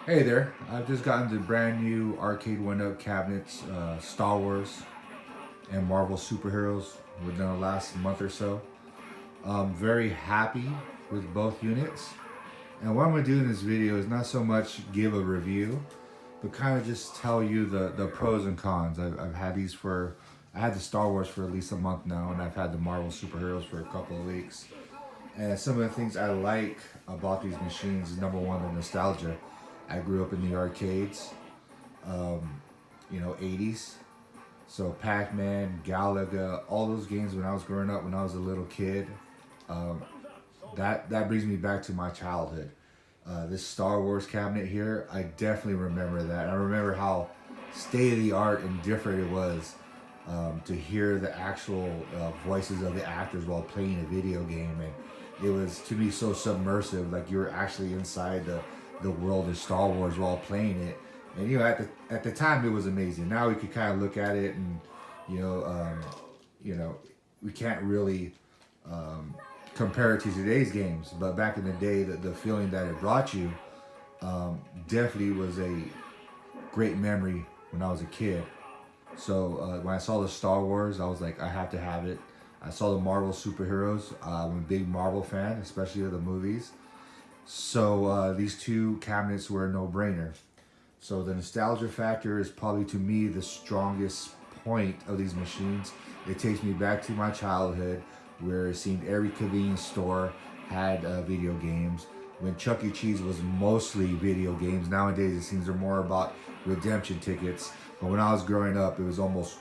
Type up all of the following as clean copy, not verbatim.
Hey there, I've just gotten the brand new Arcade1Up cabinets, Star Wars and Marvel superheroes within the last month or so. I'm very happy with both units. And what I'm going to do in this video is not so much give a review, but kind of just tell you the pros and cons. I've had these for, I had the Star Wars for at least a month now, and I've had the Marvel superheroes for a couple of weeks. And some of the things I like about these machines is number one, the nostalgia. I grew up in the arcades, 80s. So Pac-Man, Galaga, all those games when I was growing up, when I was a little kid, um, that brings me back to my childhood. This Star Wars cabinet here, I definitely remember that. I remember how state of the art and different it was to hear the actual voices of the actors while playing a video game, and it was to me so submersive, like you were actually inside the world of Star Wars while playing it. And at the time it was amazing. Now we could kind of look at it and you know um, you know we can't really um, compare it to today's games. But back in the day, the feeling that it brought you definitely was a great memory when I was a kid. So when I saw the Star Wars, I was like, I have to have it. I saw the Marvel superheroes. I'm a big Marvel fan, especially of the movies. So these two cabinets were a no-brainer. So the nostalgia factor is probably to me the strongest point of these machines. It takes me back to my childhood where it seemed every convenience store had video games. When Chuck E. Cheese was mostly video games, nowadays it seems they're more about redemption tickets. But when I was growing up, it was almost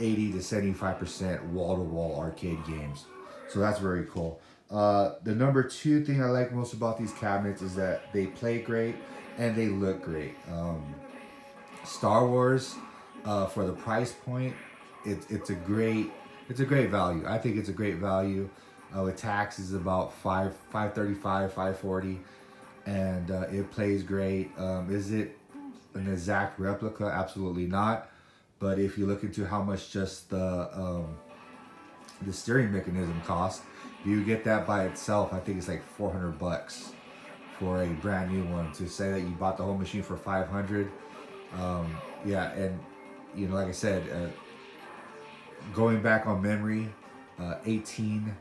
80 to 75% wall-to-wall arcade games. So that's very cool. The number two thing I like most about these cabinets is that they play great and they look great. Star Wars, for the price point, it's a great value. I think it's a great value. With tax is about 535, 540, and it plays great. Is it an exact replica? Absolutely not. But if you look into how much just the steering mechanism costs, if you get that by itself, I think it's like $400 for a brand new one. To say that you bought the whole machine for 500, yeah, and like I said, going back on memory, 18,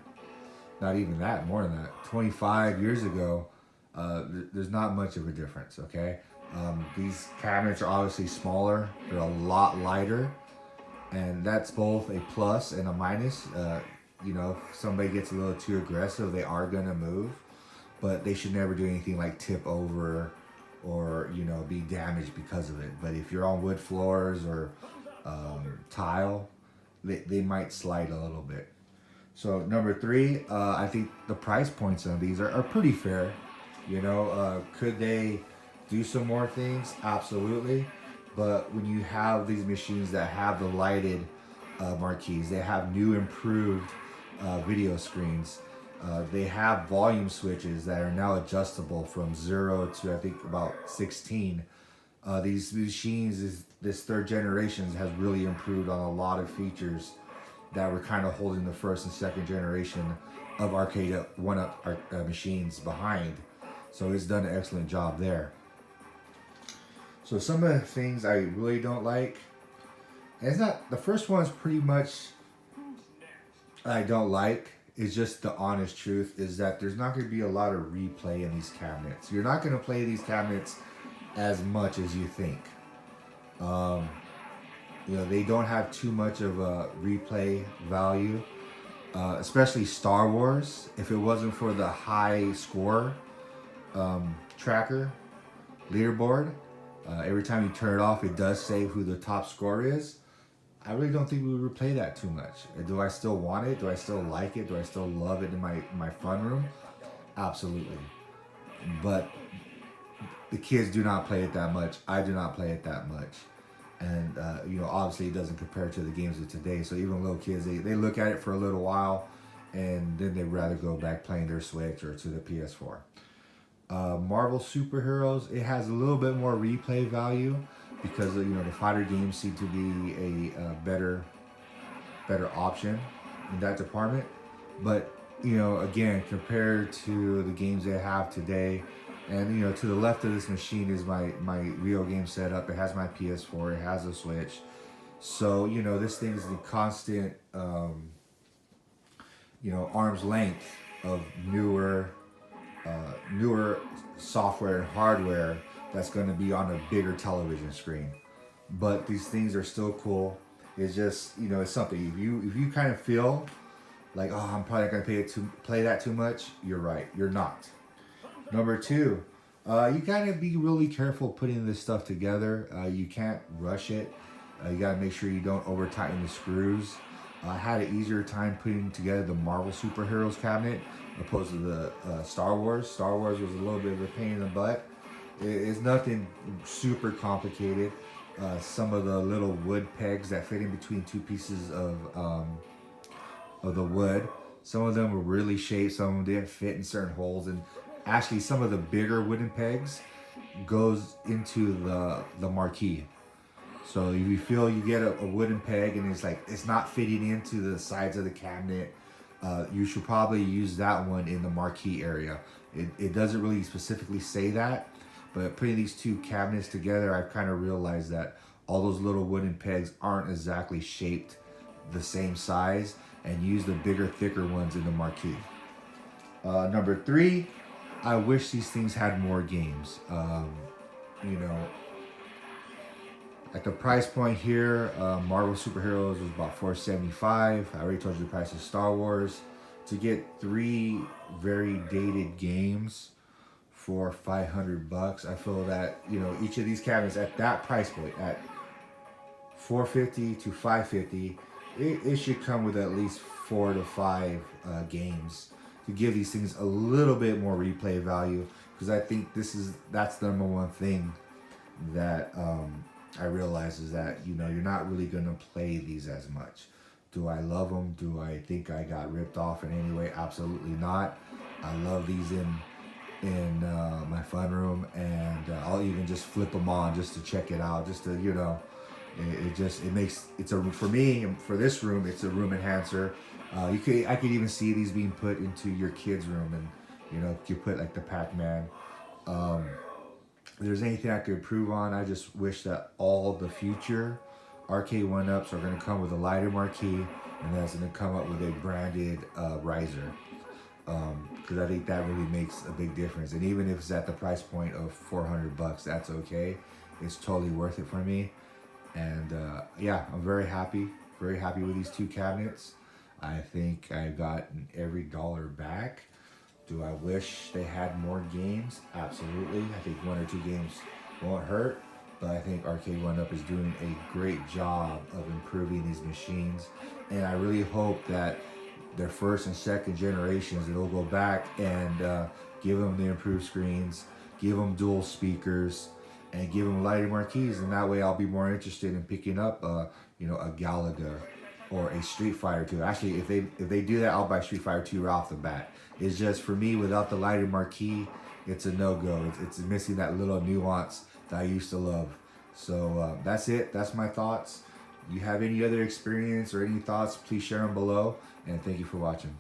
not even that, more than that, 25 years ago, there's not much of a difference. Okay, these cabinets are obviously smaller. They're a lot lighter, and that's both a plus and a minus. If somebody gets a little too aggressive, they are gonna move, but they should never do anything like tip over or be damaged because of it. But if you're on wood floors or tile, they might slide a little bit. So number three, I think the price points on these are pretty fair. Could they do some more things? Absolutely. But when you have these machines that have the lighted marquees, they have new improved video screens. They have volume switches that are now adjustable from 0 to I think about 16. These machines, this third generation, has really improved on a lot of features that were kind of holding the first and second generation of Arcade1Up machines behind. So it's done an excellent job there. So some of the things I really don't like, and it's not, the first one is pretty much I don't like, is just the honest truth, is that there's not going to be a lot of replay in these cabinets. You're not going to play these cabinets as much as you think. Um, they don't have too much of a replay value, especially Star Wars. If it wasn't for the high score tracker leaderboard, every time you turn it off, it does say who the top scorer is. I really don't think we would replay that too much. Do I still want it? Do I still like it? Do I still love it in my fun room? Absolutely. But the kids do not play it that much. I do not play it that much. And, obviously it doesn't compare to the games of today. So even little kids, they look at it for a little while, and then they'd rather go back playing their Switch or to the PS4. Marvel superheroes, it has a little bit more replay value because the fighter games seem to be a better option in that department. But again, compared to the games they have today, And you know, to the left of this machine is my video game setup. It has my PS4. It has a Switch. So you know, this thing is in constant, you know, arm's length of newer software and hardware that's going to be on a bigger television screen. But these things are still cool. It's just, you know, it's something. If you kind of feel like, oh, I'm probably not going to play that too much, you're right. You're not. Number two, you gotta be really careful putting this stuff together. You can't rush it. You gotta make sure you don't over tighten the screws. I had an easier time putting together the Marvel superheroes cabinet opposed to the Star Wars. Star Wars was a little bit of a pain in the butt. It's nothing super complicated. Some of the little wood pegs that fit in between two pieces of the wood, some of them were really shaped, some of them didn't fit in certain holes, and actually some of the bigger wooden pegs goes into the marquee. So if you feel you get a wooden peg and it's like it's not fitting into the sides of the cabinet, you should probably use that one in the marquee area. It doesn't really specifically say that, but putting these two cabinets together, I've kind of realized that all those little wooden pegs aren't exactly shaped the same size, and use the bigger, thicker ones in the marquee. Number three, I wish these things had more games. You know, at the price point here, Marvel Superheroes was about $475. I already told you the price of Star Wars. To get 3 very dated games for $500, I feel that, you know, each of these cabinets at that price point, at $450 to $550, it should come with at least 4 to 5 games to give these things a little bit more replay value, because I think that's the number one thing that I realize is that, you know, you're not really going to play these as much. Do I love them? Do I think I got ripped off in any way? Absolutely not. I love these in my fun room, and I'll even just flip them on just to check it out, just to, you know, for me, for this room, it's a room enhancer. I could even see these being put into your kids' room, and you know, you put like the Pac-Man. If there's anything I could improve on, I just wish that all the future Arcade1Ups are going to come with a lighter marquee, and that's going to come up with a branded riser. Because I think that really makes a big difference. And even if it's at the price point of $400, that's okay. It's totally worth it for me. And yeah, I'm very happy with these 2 cabinets. I think I gotten every dollar back. Do I wish they had more games? Absolutely. I think 1 or 2 games won't hurt, but I think Arcade1Up is doing a great job of improving these machines, and I really hope that their first and second generations, they'll go back and give them the improved screens, give them dual speakers, and give them lighter marquees, and that way I'll be more interested in picking up, you know, a Galaga or a Street Fighter 2. Actually, if they do that, I'll buy Street Fighter 2 right off the bat. It's just, for me, without the lighter marquee, it's a no-go. It's missing that little nuance that I used to love. So that's it. That's my thoughts. You have any other experience or any thoughts, please share them below, and thank you for watching.